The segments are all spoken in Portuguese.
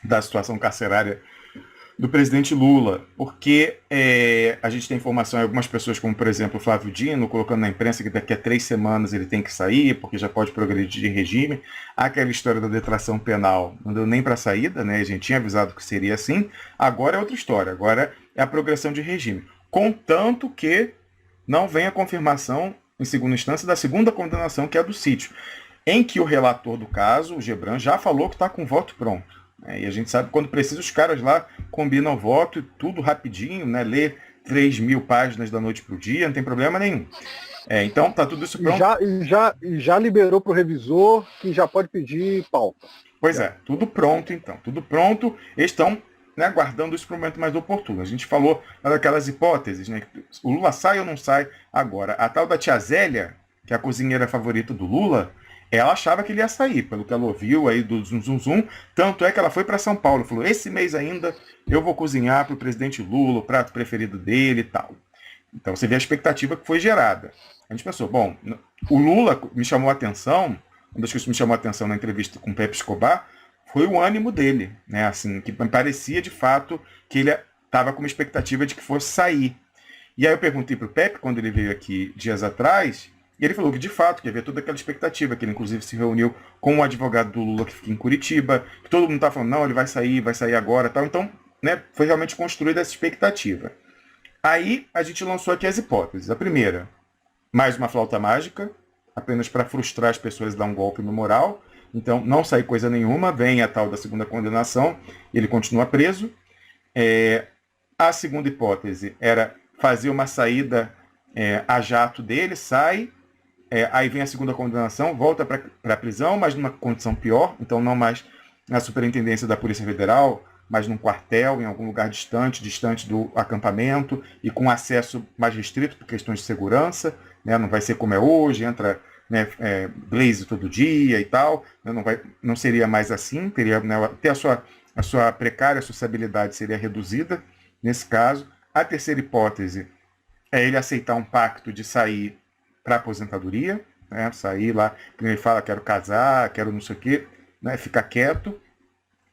da situação carcerária do presidente Lula, porque a gente tem informação de algumas pessoas, como por exemplo o Flávio Dino, colocando na imprensa que daqui a 3 semanas ele tem que sair, porque já pode progredir de regime. Aquela história da detração penal não deu nem para saída, né? A gente tinha avisado que seria assim. Agora é outra história, agora é a progressão de regime. Contanto que não venha a confirmação, em segunda instância, da segunda condenação, que é a do sítio, em que o relator do caso, o Gebran, já falou que está com voto pronto. E a gente sabe que quando precisa, os caras lá combinam o voto e tudo rapidinho, né? Lê 3.000 páginas da noite para o dia, não tem problema nenhum. Então tá tudo isso E pronto. já liberou para o revisor que já pode pedir pauta. Pois é, tudo pronto então. Tudo pronto. Eles estão, né, guardando isso para o momento mais oportuno. A gente falou daquelas hipóteses, né? O Lula sai ou não sai agora. A tal da tia Zélia, que é a cozinheira favorita do Lula, ela achava que ele ia sair, pelo que ela ouviu aí do zum zum zum. Tanto é que ela foi para São Paulo, falou: esse mês ainda eu vou cozinhar para o presidente Lula, o prato preferido dele e tal. Então você vê a expectativa que foi gerada. A gente pensou, bom, o Lula me chamou a atenção, uma das coisas que me chamou a atenção na entrevista com o Pepe Escobar foi o ânimo dele, né? Assim, que parecia de fato que ele estava com uma expectativa de que fosse sair. E aí eu perguntei para o Pepe, quando ele veio aqui dias atrás, e ele falou que de fato que havia toda aquela expectativa, que ele inclusive se reuniu com o advogado do Lula que fica em Curitiba, que todo mundo estava falando, não, ele vai sair agora, tal. Então, né, foi realmente construída essa expectativa. Aí a gente lançou aqui as hipóteses. A primeira, mais uma flauta mágica, apenas para frustrar as pessoas e dar um golpe no moral. Então, não sai coisa nenhuma, vem a tal da segunda condenação, ele continua preso. A segunda hipótese era fazer uma saída a jato dele, sai, aí vem a segunda condenação, volta para a prisão, mas numa condição pior, então não mais na superintendência da Polícia Federal, mas num quartel, em algum lugar distante do acampamento e com acesso mais restrito por questões de segurança, né? Não vai ser como é hoje, entra, né, blaze todo dia e tal, né? Não seria mais assim, teria, né, até a sua precária sociabilidade seria reduzida nesse caso. A terceira hipótese é ele aceitar um pacto de sair para aposentadoria, né? Sair lá, que ele fala, quero casar, quero não sei o quê, né? Ficar quieto.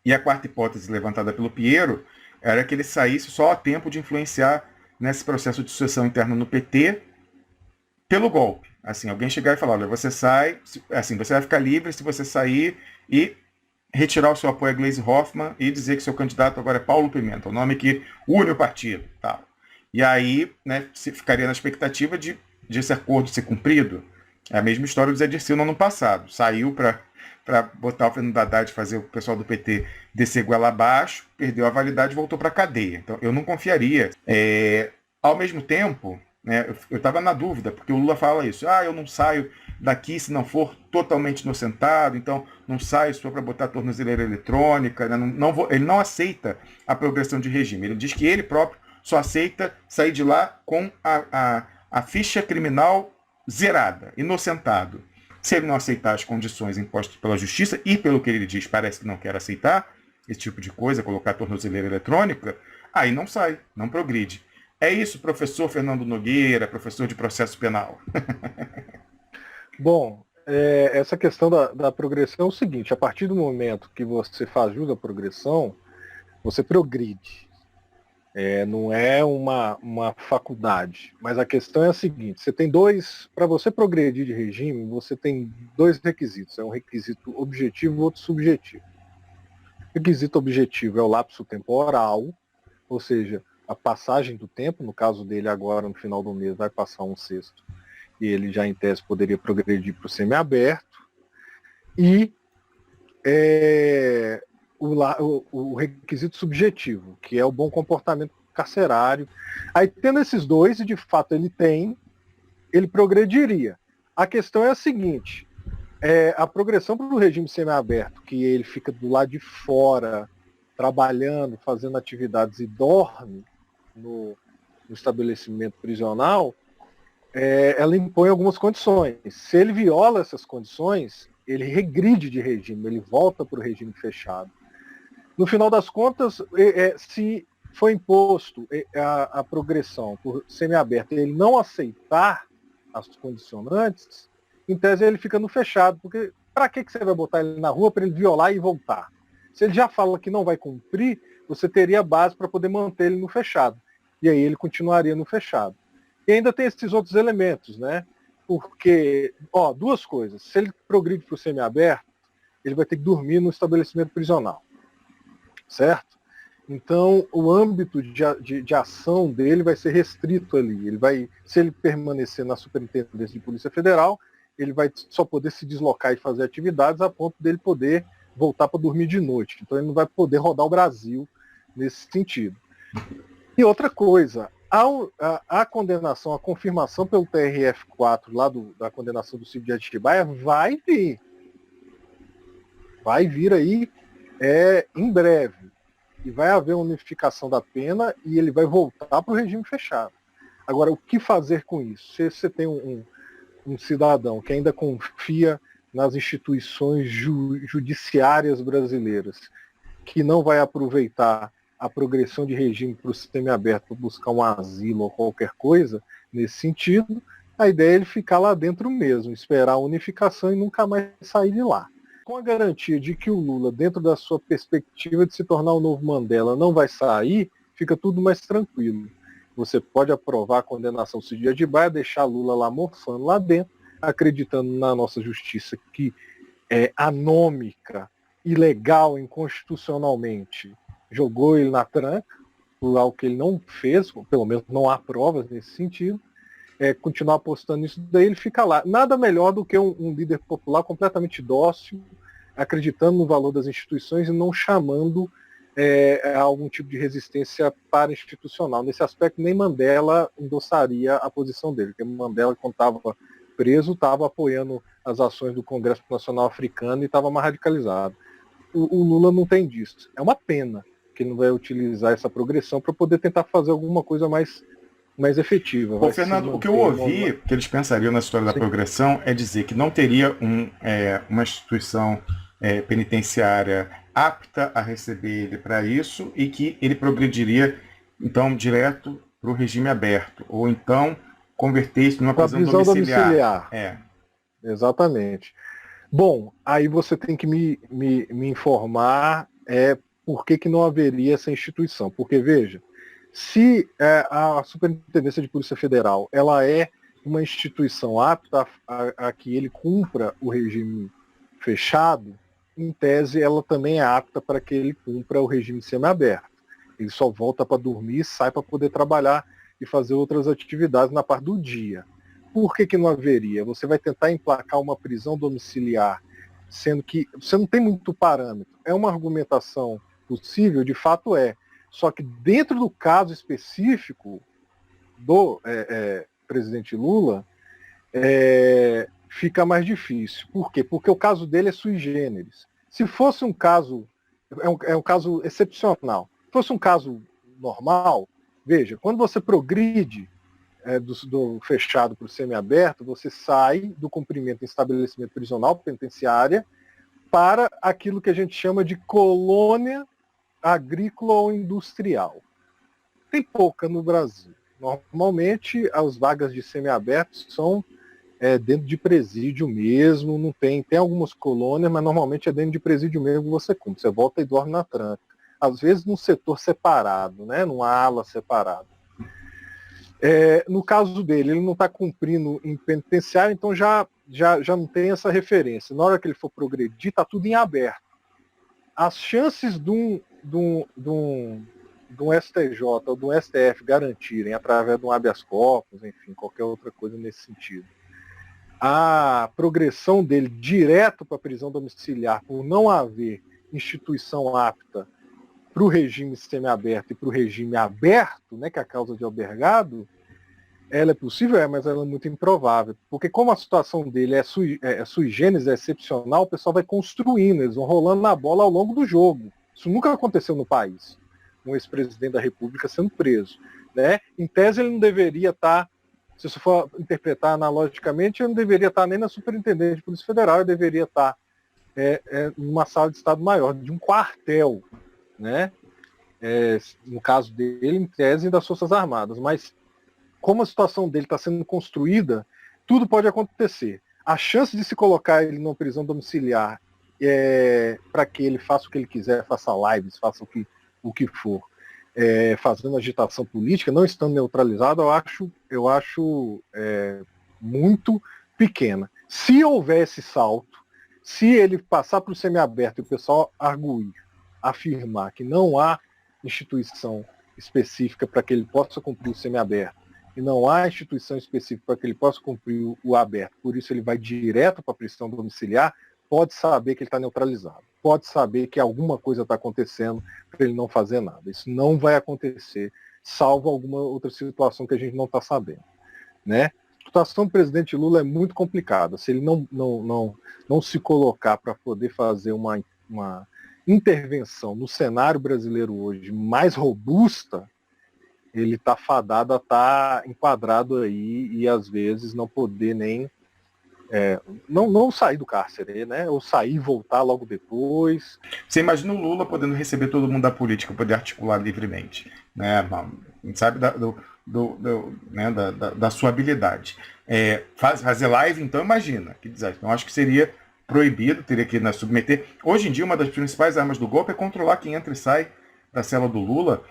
E a quarta hipótese levantada pelo Piero era que ele saísse só a tempo de influenciar nesse processo de sucessão interna no PT pelo golpe. Assim, alguém chegar e falar, olha, você sai, assim, você vai ficar livre se você sair e retirar o seu apoio a Gleisi Hoffmann e dizer que seu candidato agora é Paulo Pimenta, o nome que une o partido. Tal. E aí, né, se ficaria na expectativa de esse acordo ser cumprido. É a mesma história do Zé Dirceu no ano passado. Saiu para botar o Fernando Haddad, fazer o pessoal do PT descer goela abaixo, perdeu a validade e voltou para a cadeia. Então, eu não confiaria. Ao mesmo tempo, né, eu estava na dúvida, porque o Lula fala isso. Eu não saio daqui se não for totalmente inocentado, então não saio só para botar a tornozeleira eletrônica. Né, ele não aceita a progressão de regime. Ele diz que ele próprio só aceita sair de lá com a ficha criminal zerada, inocentado. Se ele não aceitar as condições impostas pela justiça, e pelo que ele diz, parece que não quer aceitar esse tipo de coisa, colocar a tornozeleira eletrônica, aí não sai, não progride. É isso, professor Fernando Nogueira, professor de processo penal. Bom, essa questão da progressão é o seguinte, a partir do momento que você faz jus à progressão, você progride. Não é uma faculdade. Mas a questão é a seguinte, para você progredir de regime, você tem dois requisitos. É um requisito objetivo e outro subjetivo. O requisito objetivo é o lapso temporal, ou seja, a passagem do tempo, no caso dele agora, no final do mês, vai passar 1/6, e ele já em tese poderia progredir para o semiaberto. E o requisito subjetivo, que é o bom comportamento carcerário. Aí, tendo esses dois, e de fato ele progrediria. A questão é a seguinte, a progressão para o regime semiaberto, que ele fica do lado de fora, trabalhando, fazendo atividades e dorme no estabelecimento prisional, ela impõe algumas condições. Se ele viola essas condições, ele regride de regime, ele volta para o regime fechado. No final das contas, se foi imposto a progressão por semiaberto e ele não aceitar as condicionantes, em tese ele fica no fechado, porque para que você vai botar ele na rua para ele violar e voltar? Se ele já fala que não vai cumprir, você teria base para poder manter ele no fechado. E aí ele continuaria no fechado. E ainda tem esses outros elementos, né? Porque, duas coisas. Se ele progride para o semiaberto, ele vai ter que dormir no estabelecimento prisional. Certo? Então, o âmbito de ação dele vai ser restrito ali. Ele vai, se ele permanecer na Superintendência de Polícia Federal, ele vai só poder se deslocar e fazer atividades a ponto dele poder voltar para dormir de noite. Então, ele não vai poder rodar o Brasil nesse sentido. E outra coisa, a condenação, a confirmação pelo TRF4 lá da condenação do Cid de Atibaia vai vir. Vai vir aí em breve. E vai haver unificação da pena e ele vai voltar para o regime fechado. Agora, o que fazer com isso? Se você tem um cidadão que ainda confia nas instituições judiciárias brasileiras, que não vai aproveitar a progressão de regime para o sistema aberto para buscar um asilo ou qualquer coisa nesse sentido, a ideia é ele ficar lá dentro mesmo, esperar a unificação e nunca mais sair de lá. Com a garantia de que o Lula, dentro da sua perspectiva de se tornar o novo Mandela, não vai sair, fica tudo mais tranquilo. Você pode aprovar a condenação do Cid de Atibaia, deixar Lula lá mofando lá dentro, acreditando na nossa justiça que é anômica, ilegal inconstitucionalmente, jogou ele na tranca, por algo que ele não fez, ou pelo menos não há provas nesse sentido, continuar apostando nisso, daí ele fica lá. Nada melhor do que um líder popular completamente dócil, acreditando no valor das instituições e não chamando algum tipo de resistência para-institucional. Nesse aspecto, nem Mandela endossaria a posição dele, porque Mandela, quando estava preso, estava apoiando as ações do Congresso Nacional Africano e estava mais radicalizado. O Lula não tem disso. É uma pena que ele não vai utilizar essa progressão para poder tentar fazer alguma coisa mais efetiva. Bom, Fernando, o que eu ouvi que eles pensariam na história da progressão é dizer que não teria uma instituição penitenciária apta a receber ele para isso e que ele progrediria, então, direto para o regime aberto, ou então converter isso numa prisão domiciliar. Exatamente. Bom, aí você tem que me informar por que não haveria essa instituição. Porque, veja, se a Superintendência de Polícia Federal ela é uma instituição apta a que ele cumpra o regime fechado, em tese ela também é apta para que ele cumpra o regime semiaberto. Ele só volta para dormir e sai para poder trabalhar e fazer outras atividades na parte do dia. Por que não haveria? Você vai tentar emplacar uma prisão domiciliar, sendo que você não tem muito parâmetro. É uma argumentação possível, de fato é. Só que dentro do caso específico do presidente Lula, fica mais difícil. Por quê? Porque o caso dele é sui generis. Se fosse um caso, é um caso excepcional. Se fosse um caso normal, veja, quando você progride do fechado para o semiaberto, você sai do cumprimento em estabelecimento prisional penitenciária para aquilo que a gente chama de colônia agrícola ou industrial. Tem pouca no Brasil. Normalmente, as vagas de semiaberto são dentro de presídio mesmo, não tem algumas colônias, mas normalmente é dentro de presídio mesmo que você cumpre. Você volta e dorme na tranca. Às vezes num setor separado, né? Numa ala separada. No caso dele, ele não está cumprindo em penitenciário, então já não tem essa referência. Na hora que ele for progredir, está tudo em aberto. As chances de um STJ ou de um STF garantirem, através de um habeas corpus, enfim, qualquer outra coisa nesse sentido, a progressão dele direto para a prisão domiciliar, por não haver instituição apta para o regime semiaberto e para o regime aberto, né, que é a causa de albergado, ela é possível, mas ela é muito improvável. Porque como a situação dele é sui generis, é excepcional, o pessoal vai construindo, eles vão rolando na bola ao longo do jogo. Isso nunca aconteceu no país, um ex-presidente da República sendo preso. Né? Em tese, ele não deveria estar, se você for interpretar analogicamente, ele não deveria estar nem na Superintendência de Polícia Federal, ele deveria estar numa sala de Estado Maior, de um quartel, né? No caso dele, em tese, das Forças Armadas. Mas como a situação dele está sendo construída, tudo pode acontecer. A chance de se colocar ele numa prisão domiciliar para que ele faça o que ele quiser, faça lives, faça o que for, fazendo agitação política, não estando neutralizado, eu acho muito pequena. Se houver esse salto, se ele passar para o semiaberto e o pessoal arguir, afirmar que não há instituição específica para que ele possa cumprir o semiaberto, e não há instituição específica para que ele possa cumprir o aberto, por isso ele vai direto para a prisão domiciliar, pode saber que ele está neutralizado. Pode saber que alguma coisa está acontecendo para ele não fazer nada. Isso não vai acontecer, salvo alguma outra situação que a gente não está sabendo. Né? A situação do presidente Lula é muito complicada. Se ele não se colocar para poder fazer uma intervenção no cenário brasileiro hoje mais robusta, ele está fadado a estar enquadrado aí e às vezes não poder nem não sair do cárcere, né? Ou sair e voltar logo depois. Você imagina o Lula podendo receber todo mundo da política, poder articular livremente, né? A gente sabe da sua habilidade. Fazer live, então, imagina, que desastre. Então, acho que seria proibido, teria que submeter. Hoje em dia, uma das principais armas do golpe é controlar quem entra e sai da cela do Lula.